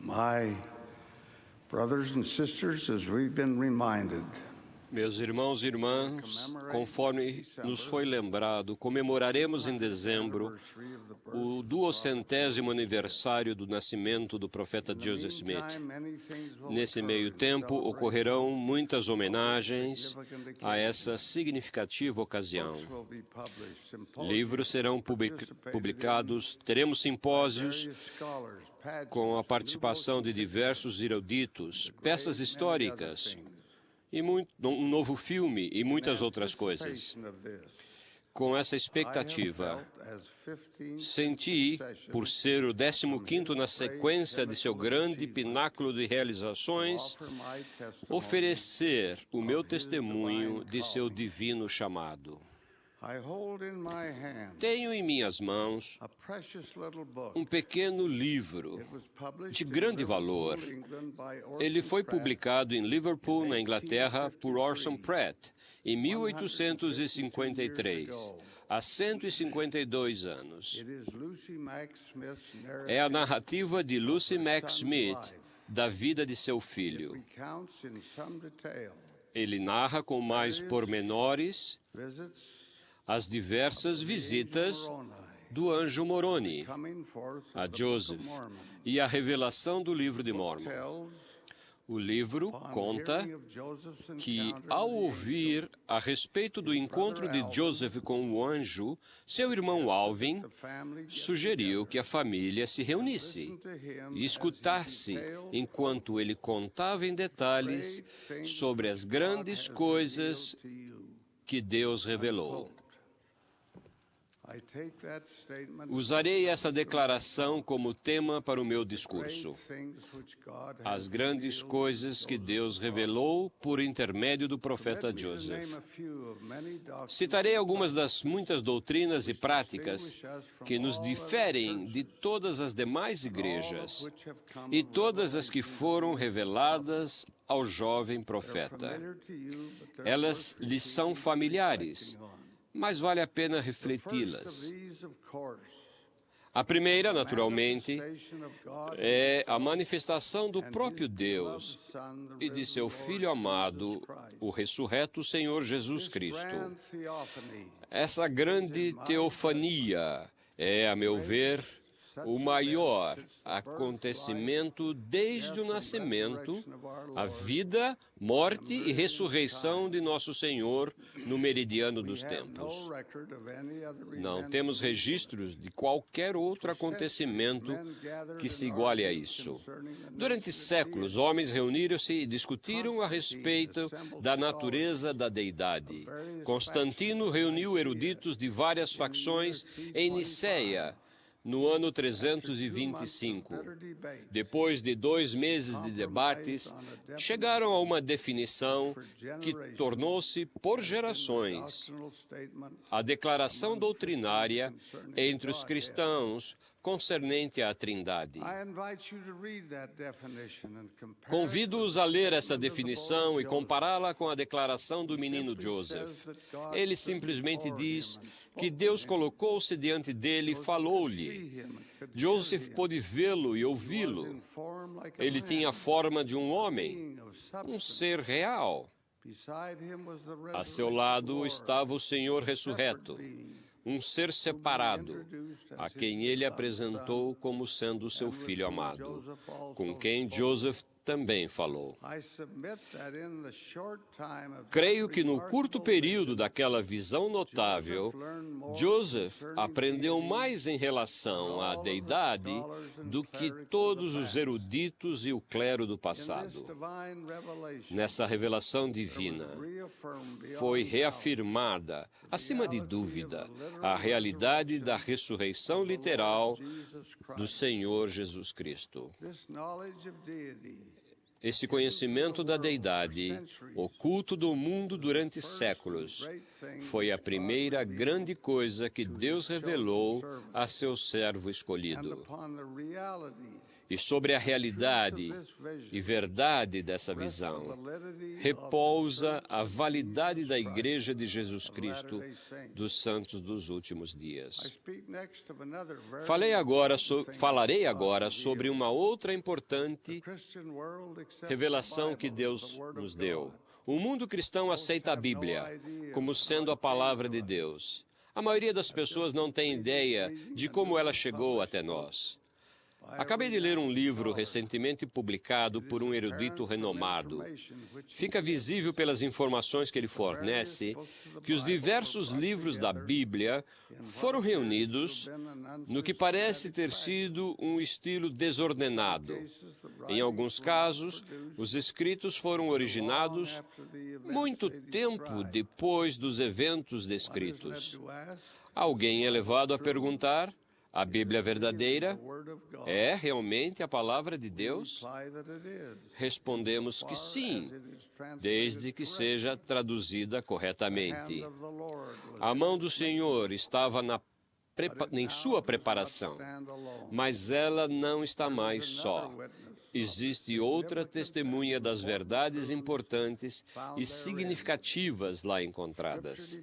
My brothers and sisters, as we've been reminded, Meus irmãos e irmãs, conforme nos foi lembrado, comemoraremos em dezembro o 200º aniversário do nascimento do profeta Joseph Smith. Nesse meio tempo, ocorrerão muitas homenagens a essa significativa ocasião. Livros serão publicados, teremos simpósios com a participação de diversos eruditos, peças históricas, e um novo filme e muitas outras coisas. Com essa expectativa, senti, por ser o 15º na sequência de seu grande pináculo de realizações, oferecer o meu testemunho de seu divino chamado. Tenho em minhas mãos um pequeno livro de grande valor. Ele foi publicado em Liverpool, na Inglaterra, por Orson Pratt, em 1853, há 152 anos. É a narrativa de Lucy Mack Smith da vida de seu filho. Ele narra com mais pormenores as diversas visitas do anjo Moroni a Joseph e a revelação do livro de Mormon. O livro conta que, ao ouvir a respeito do encontro de Joseph com o anjo, seu irmão Alvin sugeriu que a família se reunisse e escutasse enquanto ele contava em detalhes sobre as grandes coisas que Deus revelou. Usarei essa declaração como tema para o meu discurso. As grandes coisas que Deus revelou por intermédio do profeta Joseph. Citarei algumas das muitas doutrinas e práticas que nos diferem de todas as demais igrejas e todas as que foram reveladas ao jovem profeta. Elas lhes são familiares, mas vale a pena refleti-las. A primeira, naturalmente, é a manifestação do próprio Deus e de seu Filho amado, o ressurreto Senhor Jesus Cristo. Essa grande teofania é, a meu ver, o maior acontecimento desde o nascimento, a vida, morte e ressurreição de nosso Senhor no meridiano dos tempos. Não temos registros de qualquer outro acontecimento que se iguale a isso. Durante séculos, homens reuniram-se e discutiram a respeito da natureza da deidade. Constantino reuniu eruditos de várias facções em Niceia, no ano 325. Depois de 2 meses de debates, chegaram a uma definição que tornou-se, por gerações, a declaração doutrinária entre os cristãos concernente à Trindade. Convido-os a ler essa definição e compará-la com a declaração do menino Joseph. Ele simplesmente diz que Deus colocou-se diante dele e falou-lhe. Joseph pôde vê-lo e ouvi-lo. Ele tinha a forma de um homem, um ser real. A seu lado estava o Senhor ressurreto, um ser separado, a quem ele apresentou como sendo seu filho amado, com quem Joseph também falou. Creio que no curto período daquela visão notável, Joseph aprendeu mais em relação à deidade do que todos os eruditos e o clero do passado. Nessa revelação divina, foi reafirmada, acima de dúvida, a realidade da ressurreição literal do Senhor Jesus Cristo. Esse conhecimento da deidade, oculto do mundo durante séculos, foi a primeira grande coisa que Deus revelou a seu servo escolhido. E sobre a realidade e verdade dessa visão, repousa a validade da Igreja de Jesus Cristo dos santos dos últimos dias. Falarei agora sobre uma outra importante revelação que Deus nos deu. O mundo cristão aceita a Bíblia como sendo a palavra de Deus. A maioria das pessoas não tem ideia de como ela chegou até nós. Acabei de ler um livro recentemente publicado por um erudito renomado. Fica visível pelas informações que ele fornece que os diversos livros da Bíblia foram reunidos no que parece ter sido um estilo desordenado. Em alguns casos, os escritos foram originados muito tempo depois dos eventos descritos. Alguém é levado a perguntar: a Bíblia verdadeira é realmente a palavra de Deus? Respondemos que sim, desde que seja traduzida corretamente. A mão do Senhor estava em sua preparação, mas ela não está mais só. Existe outra testemunha das verdades importantes e significativas lá encontradas.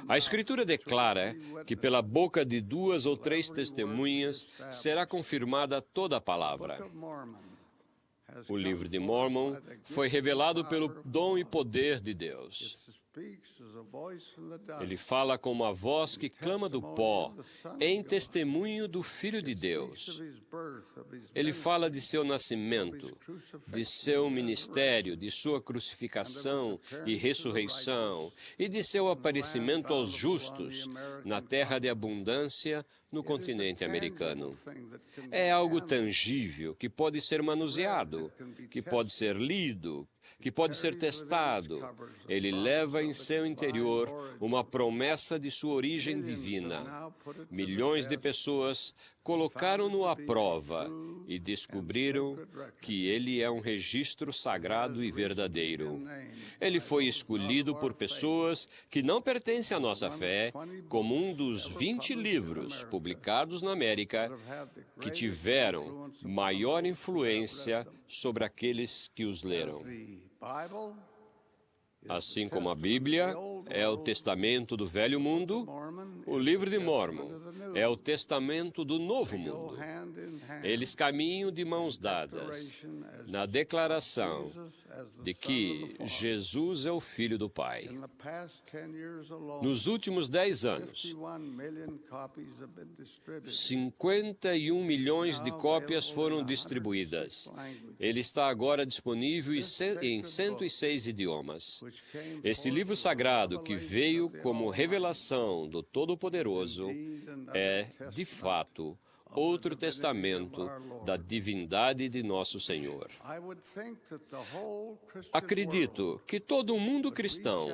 A Escritura declara que pela boca de 2 ou 3 testemunhas será confirmada toda a palavra. O livro de Mórmon foi revelado pelo dom e poder de Deus. Ele fala como a voz que clama do pó, em testemunho do Filho de Deus. Ele fala de seu nascimento, de seu ministério, de sua crucificação e ressurreição, e de seu aparecimento aos justos na terra de abundância no continente americano. É algo tangível que pode ser manuseado, que pode ser lido, que pode ser testado. Ele leva em seu interior uma promessa de sua origem divina. Milhões de pessoas colocaram-no à prova e descobriram que ele é um registro sagrado e verdadeiro. Ele foi escolhido por pessoas que não pertencem à nossa fé como um dos 20 livros publicados na América que tiveram maior influência sobre aqueles que os leram. Assim como a Bíblia é o testamento do Velho Mundo, o livro de Mórmon é o testamento do Novo Mundo. Eles caminham de mãos dadas na declaração de que Jesus é o Filho do Pai. Nos últimos 10 anos, 51 milhões de cópias foram distribuídas. Ele está agora disponível em 106 idiomas. Esse livro sagrado que veio como revelação do Todo-Poderoso é, de fato, outro testamento da divindade de nosso Senhor. Acredito que todo o mundo cristão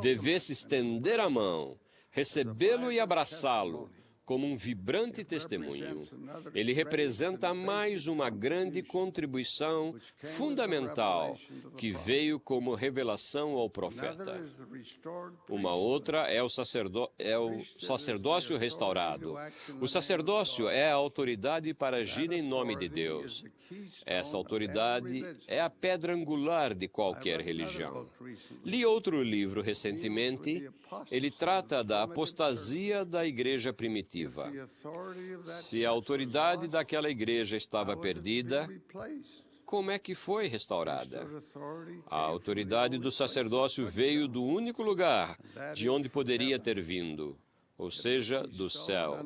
devesse estender a mão, recebê-lo e abraçá-lo como um vibrante testemunho. Ele representa mais uma grande contribuição fundamental que veio como revelação ao profeta. Uma outra é o sacerdócio restaurado. O sacerdócio é a autoridade para agir em nome de Deus. Essa autoridade é a pedra angular de qualquer religião. Li outro livro recentemente. Ele trata da apostasia da igreja primitiva. Se a autoridade daquela igreja estava perdida, como é que foi restaurada? A autoridade do sacerdócio veio do único lugar de onde poderia ter vindo, ou seja, do céu.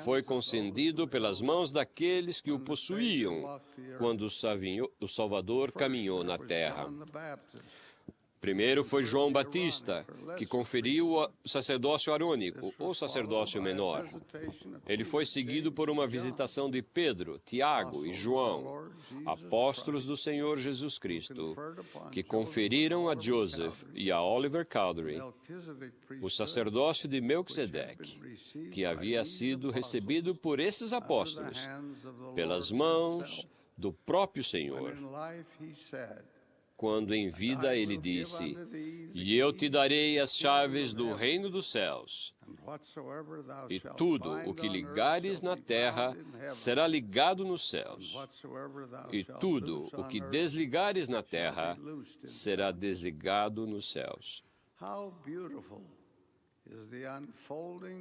Foi concedido pelas mãos daqueles que o possuíam quando o Salvador caminhou na terra. Primeiro foi João Batista, que conferiu o sacerdócio arônico, ou sacerdócio menor. Ele foi seguido por uma visitação de Pedro, Tiago e João, apóstolos do Senhor Jesus Cristo, que conferiram a Joseph e a Oliver Cowdery o sacerdócio de Melquisedeque, que havia sido recebido por esses apóstolos, pelas mãos do próprio Senhor. quando em vida ele disse: "E eu te darei as chaves do reino dos céus, e tudo o que ligares na terra será ligado nos céus, e tudo o que desligares na terra será desligado nos céus."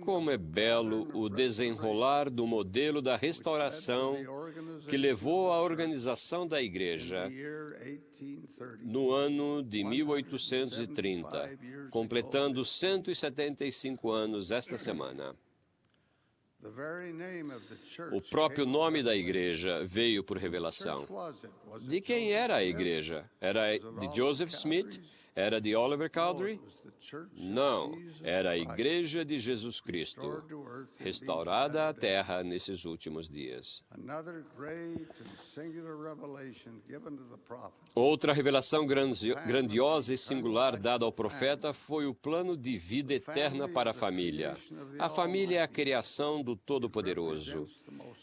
Como é belo o desenrolar do modelo da restauração que levou à organização da Igreja no ano de 1830, completando 175 anos esta semana. O próprio nome da Igreja veio por revelação. De quem era a Igreja? Era de Joseph Smith? Era de Oliver Cowdery? Não, era a Igreja de Jesus Cristo, restaurada à terra nesses últimos dias. Outra revelação grandiosa e singular dada ao profeta foi o plano de vida eterna para a família. A família é a criação do Todo-Poderoso.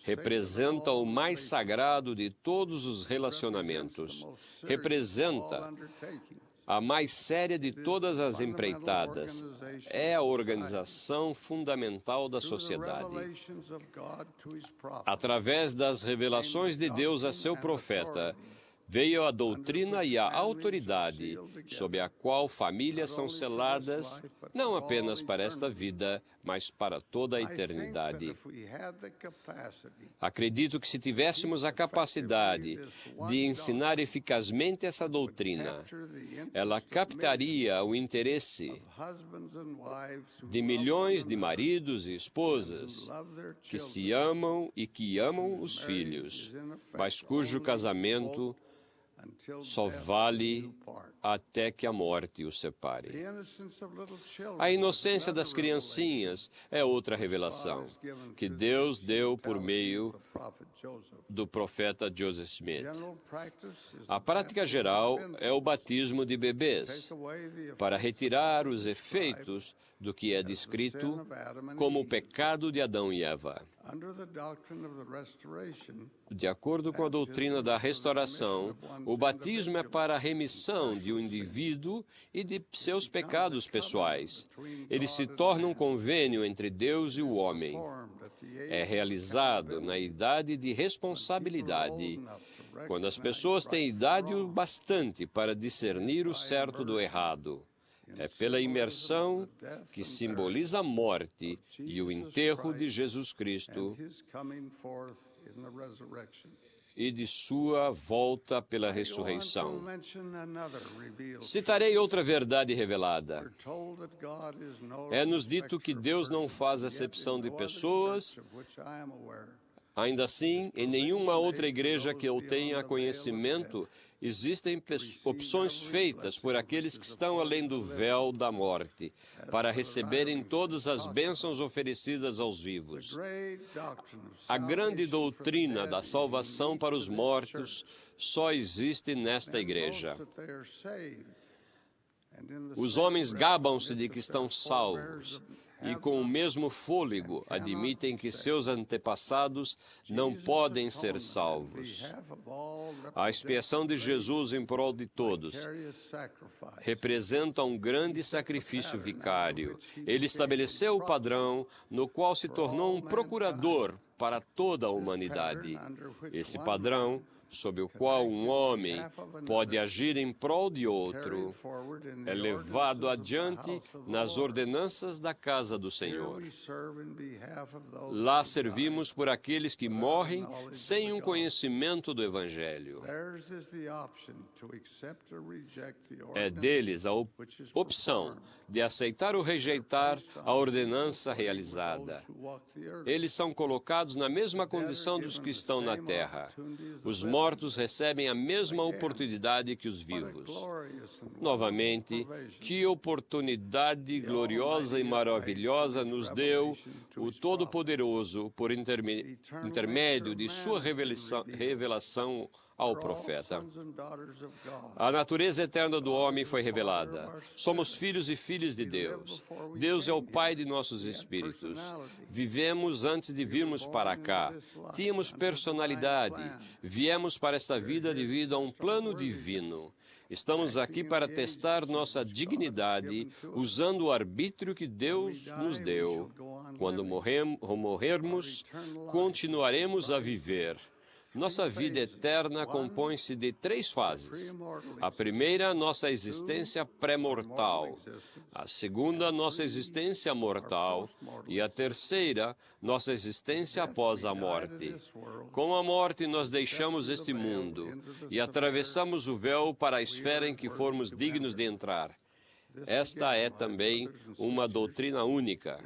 Representa o mais sagrado de todos os relacionamentos. Representa a mais séria de todas as empreitadas. É a organização fundamental da sociedade. Através das revelações de Deus a seu profeta, veio a doutrina e a autoridade sob a qual famílias são seladas, não apenas para esta vida, mas para toda a eternidade. Acredito que se tivéssemos a capacidade de ensinar eficazmente essa doutrina, ela captaria o interesse de milhões de maridos e esposas que se amam e que amam os filhos, mas cujo casamento só vale até que a morte os separe. A inocência das criancinhas é outra revelação que Deus deu por meio do profeta Joseph Smith. A prática geral é o batismo de bebês, para retirar os efeitos do que é descrito como o pecado de Adão e Eva. De acordo com a doutrina da restauração, o batismo é para a remissão de um indivíduo e de seus pecados pessoais. Ele se torna um convênio entre Deus e o homem. É realizado na idade de responsabilidade, quando as pessoas têm idade o bastante para discernir o certo do errado. É pela imersão, que simboliza a morte e o enterro de Jesus Cristo, e de sua volta pela ressurreição. Citarei outra verdade revelada. É-nos dito que Deus não faz acepção de pessoas. Ainda assim, em nenhuma outra igreja que eu tenha conhecimento, existem opções feitas por aqueles que estão além do véu da morte, para receberem todas as bênçãos oferecidas aos vivos. A grande doutrina da salvação para os mortos só existe nesta igreja. Os homens gabam-se de que estão salvos, e com o mesmo fôlego admitem que seus antepassados não podem ser salvos. A expiação de Jesus em prol de todos representa um grande sacrifício vicário. Ele estabeleceu o padrão no qual se tornou um procurador para toda a humanidade. Esse padrão, sob o qual um homem pode agir em prol de outro, é levado adiante nas ordenanças da casa do Senhor. Lá servimos por aqueles que morrem sem um conhecimento do Evangelho. É deles a opção de aceitar ou rejeitar a ordenança realizada. Eles são colocados na mesma condição dos que estão na terra. Os mortos recebem a mesma oportunidade que os vivos. Novamente, que oportunidade gloriosa e maravilhosa nos deu o Todo-Poderoso por intermédio de sua revelação ao profeta. A natureza eterna do homem foi revelada. Somos filhos e filhas de Deus. Deus é o Pai de nossos espíritos. Vivemos antes de virmos para cá. Tínhamos personalidade. Viemos para esta vida devido a um plano divino. Estamos aqui para testar nossa dignidade usando o arbítrio que Deus nos deu. Quando morrermos, continuaremos a viver. Nossa vida eterna compõe-se de 3 fases. A primeira, nossa existência pré-mortal. A segunda, nossa existência mortal. E a terceira, nossa existência após a morte. Com a morte, nós deixamos este mundo e atravessamos o véu para a esfera em que formos dignos de entrar. Esta é também uma doutrina única.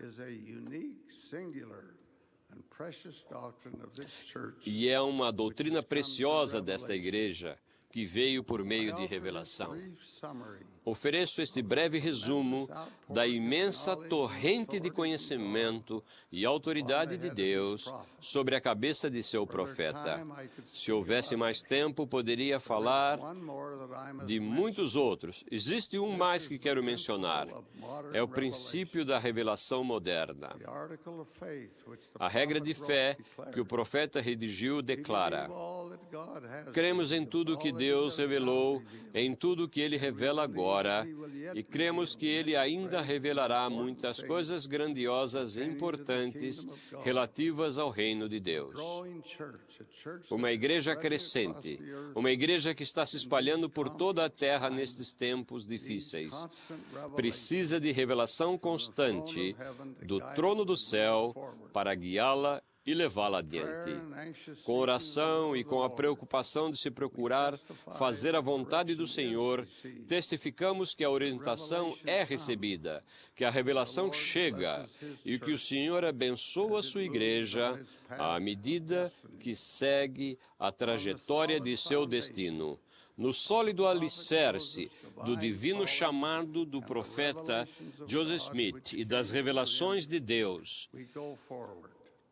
E é uma doutrina preciosa desta igreja, que veio por meio de revelação. Ofereço este breve resumo da imensa torrente de conhecimento e autoridade de Deus sobre a cabeça de seu profeta. Se houvesse mais tempo, poderia falar de muitos outros. Existe um mais que quero mencionar. É o princípio da revelação moderna. A regra de fé que o profeta redigiu declara: cremos em tudo que Deus revelou, em tudo que Ele revela agora, e cremos que Ele ainda revelará muitas coisas grandiosas e importantes relativas ao reino de Deus. Uma igreja crescente, uma igreja que está se espalhando por toda a terra nestes tempos difíceis, precisa de revelação constante do trono do céu para guiá-la e levá-la adiante. Com oração e com a preocupação de se procurar fazer a vontade do Senhor, testificamos que a orientação é recebida, que a revelação chega e que o Senhor abençoa a sua igreja à medida que segue a trajetória de seu destino. No sólido alicerce do divino chamado do profeta Joseph Smith e das revelações de Deus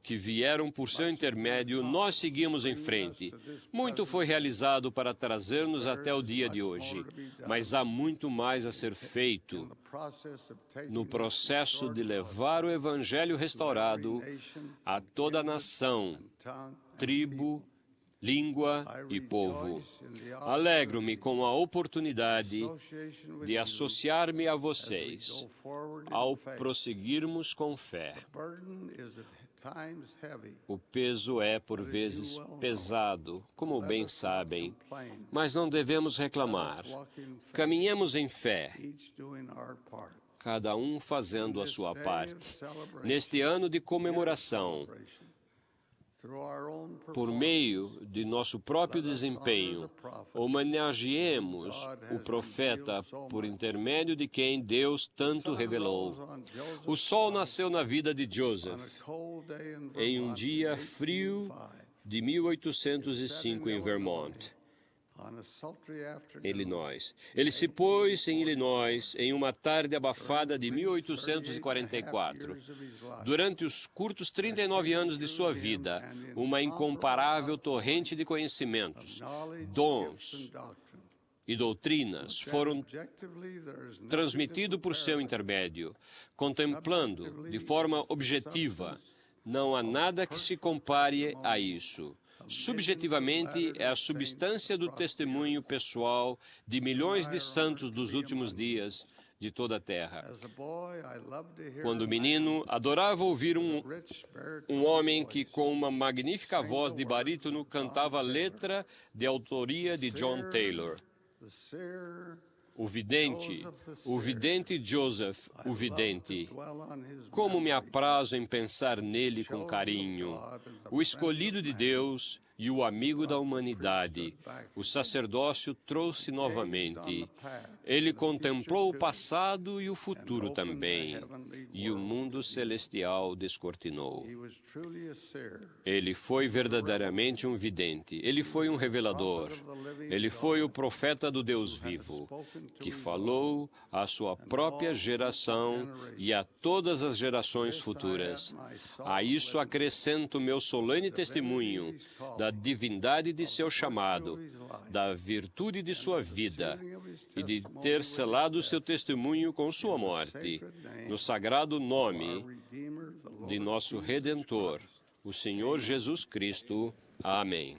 que vieram por seu intermédio, nós seguimos em frente. Muito foi realizado para trazer-nos até o dia de hoje, mas há muito mais a ser feito no processo de levar o Evangelho restaurado a toda a nação, tribo, língua e povo. Alegro-me com a oportunidade de associar-me a vocês ao prosseguirmos com fé. O peso é, por vezes, pesado, como bem sabem, mas não devemos reclamar. Caminhemos em fé, cada um fazendo a sua parte. Neste ano de comemoração, por meio de nosso próprio desempenho, homenageemos o profeta por intermédio de quem Deus tanto revelou. O sol nasceu na vida de Joseph em um dia frio de 1805 em Vermont, Illinois. Ele se pôs em Illinois em uma tarde abafada de 1844. Durante os curtos 39 anos de sua vida, uma incomparável torrente de conhecimentos, dons e doutrinas foram transmitidos por seu intermédio. Contemplando de forma objetiva, não há nada que se compare a isso. Subjetivamente, é a substância do testemunho pessoal de milhões de santos dos últimos dias de toda a terra. Quando menino, adorava ouvir um homem que, com uma magnífica voz de barítono, cantava letra de autoria de John Taylor. O vidente Joseph, o vidente. Como me aprazo em pensar nele com carinho. O escolhido de Deus e o amigo da humanidade. O sacerdócio trouxe novamente. Ele contemplou o passado e o futuro também. E o mundo celestial descortinou. Ele foi verdadeiramente um vidente. Ele foi um revelador. Ele foi o profeta do Deus vivo, que falou à sua própria geração e a todas as gerações futuras. A isso acrescento meu solene testemunho da divindade de seu chamado, da virtude de sua vida e de ter selado seu testemunho com sua morte, no sagrado nome de nosso Redentor, o Senhor Jesus Cristo. Amém.